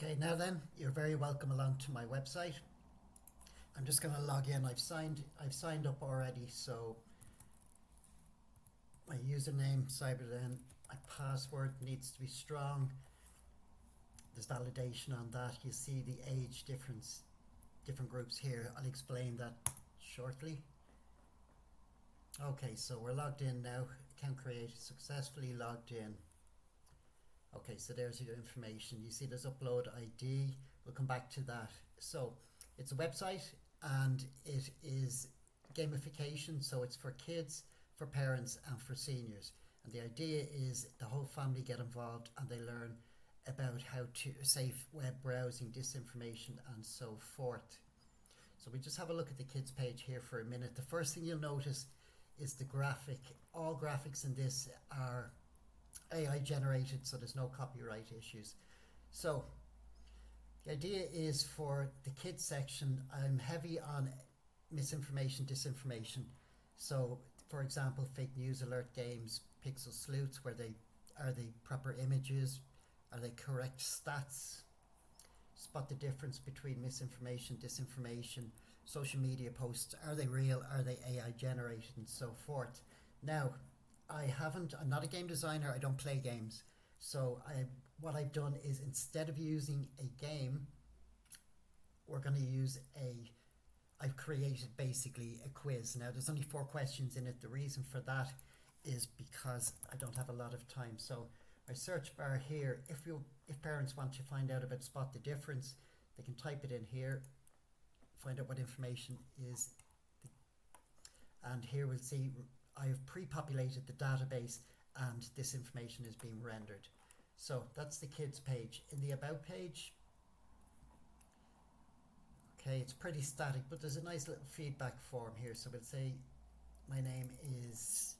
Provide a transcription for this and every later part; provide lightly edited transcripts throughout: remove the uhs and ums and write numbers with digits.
Okay, now then, you're very welcome along to my website. I'm just going to log in. I've signed up already, so my username, Cyberden, my password needs to be strong. There's validation on that. You see the age difference, different groups here. I'll explain that shortly. Okay, so we're logged in now. Account created, successfully logged in. Okay, so there's your information. You see there's upload ID. We'll come back to that. So it's a website and it is gamification. So it's for kids, for parents and for seniors. And the idea is the whole family get involved and they learn about how to safe web browsing, disinformation and so forth. So we just have a look at the kids page here for a minute. The first thing you'll notice is the graphic. All graphics in this are AI generated, so there's no copyright issues. So the idea is for the kids section, I'm heavy on misinformation, disinformation. So for example, fake news alert games, pixel sleuths, are they proper images? Are they correct stats? Spot the difference between misinformation, disinformation, social media posts. Are they real? Are they AI generated and so forth? Now, I'm not a game designer, I don't play games. So what I've done is instead of using a game, we're going to use I've created basically a quiz. Now there's only 4 questions in it. The reason for that is because I don't have a lot of time. So our search bar here, if parents want to find out about spot the difference, they can type it in here, find out what information is, and here we'll see I have pre-populated the database and this information is being rendered. So that's the kids page. In the about page, okay, it's pretty static, but there's a nice little feedback form here. So we'll say my name is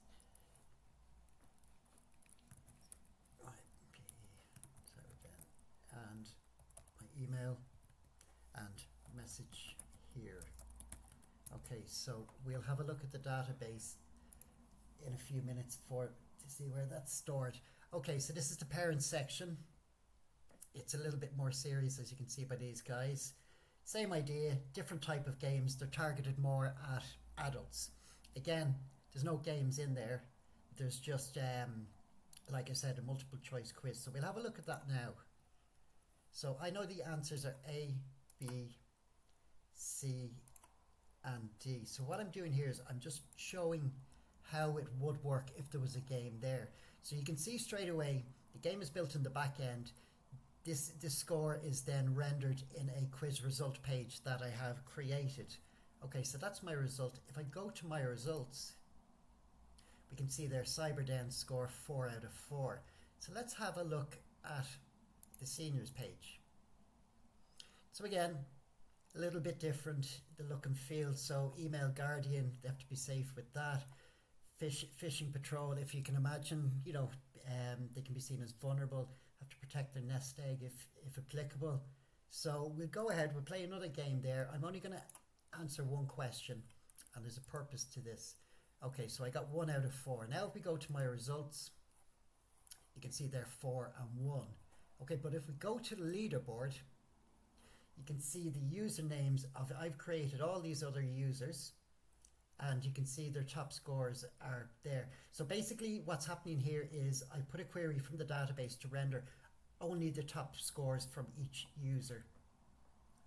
and my email and message here. Okay, so we'll have a look at the database in a few minutes to see where that's stored. Okay, so this is the parents section. It's a little bit more serious, as you can see by these guys. Same idea, different type of games. They're targeted more at adults. Again, there's no games in there. There's just, like I said, a multiple choice quiz. So we'll have a look at that now. So I know the answers are A, B, C, and D. So what I'm doing here is I'm just showing how it would work if there was a game there. So you can see straight away the game is built in the back end. This score is then rendered in a quiz result page that I have created. Okay, so that's my result. If I go to my results, we can see there Cyberden score 4 out of 4. So let's have a look at the seniors page. So again, a little bit different, the look and feel. So email guardian, they have to be safe with that. Fishing patrol, if you can imagine, they can be seen as vulnerable, have to protect their nest egg if applicable. So we'll go ahead, we'll play another game there. I'm only going to answer one question and there's a purpose to this. Okay, so I got 1 out of 4. Now if we go to my results, you can see there 4 and 1. Okay, but if we go to the leaderboard, you can see the usernames I've created all these other users, and you can see their top scores are there. So basically what's happening here is I put a query from the database to render only the top scores from each user.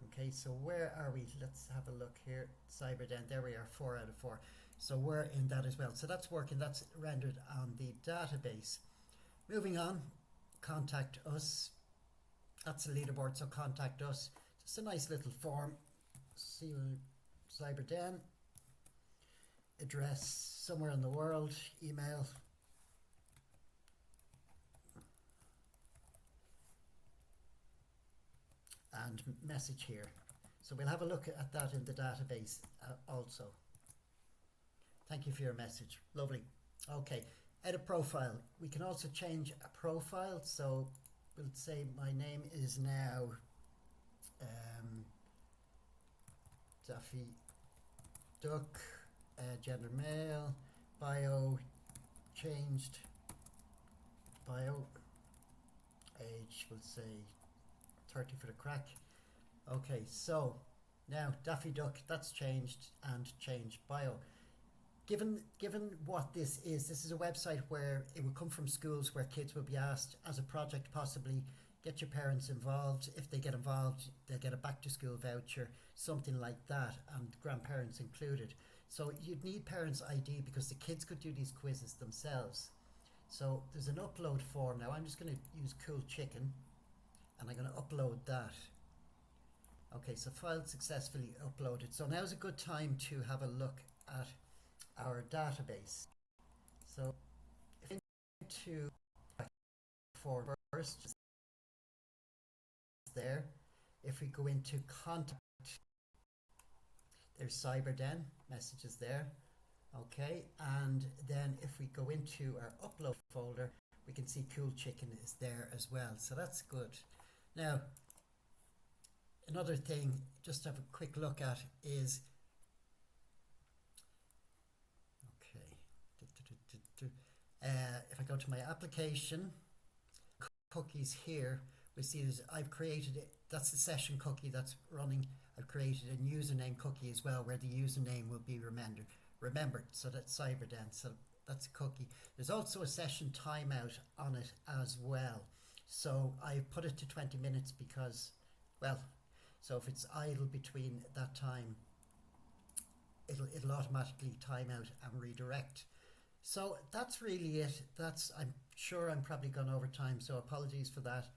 Okay, so where are we? Let's have a look here. Cyberden, there we are, 4 out of 4. So we're in that as well. So that's working, that's rendered on the database. Moving on, contact us. That's the leaderboard, so contact us. Just a nice little form. See Cyberden. Address somewhere in the world, email. And message here. So we'll have a look at that in the database also. Thank you for your message. Lovely. Okay, edit profile. We can also change a profile. So we'll say my name is now Daffy Duck, gender male, bio changed, bio, age we'll say 30 for the crack. Okay, so now Daffy Duck, that's changed, and change bio. Given what this is a website where it will come from schools where kids will be asked as a project, possibly get your parents involved. If they get involved, they'll get a back to school voucher, something like that, and grandparents included. So you'd need parents' ID because the kids could do these quizzes themselves. So there's an upload form now. I'm just going to use Cool Chicken and I'm going to upload that. Okay, so file successfully uploaded. So now's a good time to have a look at our database. So if we go to for first there, if we go into contact, there's CyberDen messages there. Okay, and then if we go into our upload folder, we can see Cool Chicken is there as well. So that's good. Now, another thing just to have a quick look at is, if I go to my application cookies here, we see I've created it. That's the session cookie that's running. I've created a username cookie as well, where the username will be remembered. So that's CyberDen. So that's a cookie. There's also a session timeout on it as well. So I put it to 20 minutes because, well, so if it's idle between that time, it'll automatically time out and redirect. So that's really it. I'm sure I'm probably gone over time, so apologies for that.